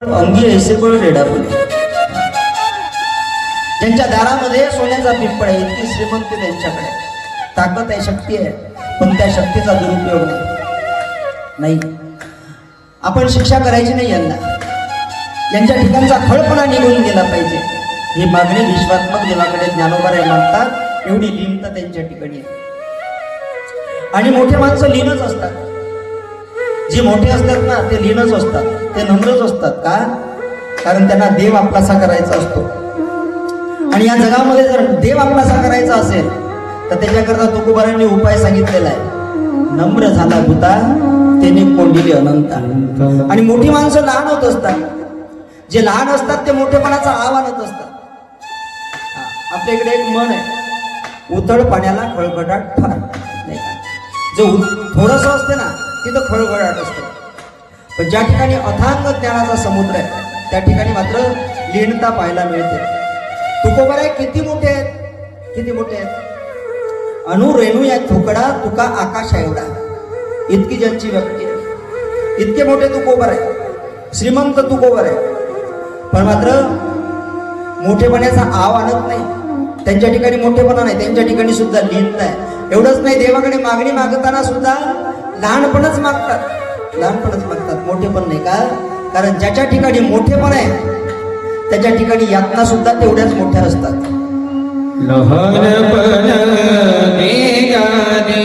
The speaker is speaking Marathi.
अंगी ऐसे पण रेडा फुले, ज्यांच्या दारामध्ये सोन्याचा पिंपळ आहे, इतकी श्रीमंती त्यांच्याकडे, ताकद आहे, शक्ती आहे, पण त्या शक्तीचा दुरुपयोग नाही. आपण शिक्षा करायची नाही यांना, यांच्या ठिकाणचा खळपणा निघून गेला पाहिजे ही मागणी विश्वात्मक देवाकडे ज्ञानोबाराय मागतात. एवढी लीनता त्यांच्या ठिकाणी आहे. आणि मोठे माणसं लीनच असतात. जे मोठे असतात ना ते लीनच असतात, ते नम्रच असतात. का? कारण त्यांना देव आपलासा करायचा असतो. आणि या जगामध्ये जर देव आपलासा करायचा असेल तर त्याच्याकरता तुकोबारांनी उपाय सांगितलेला आहे. नम्र झाला भूता त्याने कोंडिली अनंता. आणि मोठी माणसं लहान होत असतात. जे लहान असतात ते मोठेपणाचा आव्हानच असतात. आपल्या इकडे एक म्हण आहे, उथळ पाण्याला खळखळाट फार नाही का. जो थोडस असते ना तिथं खळखळाट असतं, पण ज्या ठिकाणी अथांग ज्ञानाचा समुद्र आहे त्या ठिकाणी मात्र लीनता पाहायला मिळते. तुकोबाराय किती मोठे आहेत, किती मोठे आहेत. अनु रेणू या थोकडा तुका आकाश एवढा, इतकी ज्यांची व्यक्ती आहे. इतके मोठे तुकोबाराय, श्रीमंत तुकोबाराय, पण मात्र मोठेपणाचा आव आणत नाही. त्यांच्या ठिकाणी मोठेपणा नाही, त्यांच्या ठिकाणी सुद्धा लीनता आहे. एवढंच नाही, देवाकडे मागणी मागताना सुद्धा लहानपणच मागतात, लहानपणच मागतात, मोठेपण नाही. का? कारण ज्याच्या ठिकाणी मोठेपण आहे त्याच्या ठिकाणी यातना सुद्धा तेवढ्याच मोठ्या असतात. लहानपण वेगाने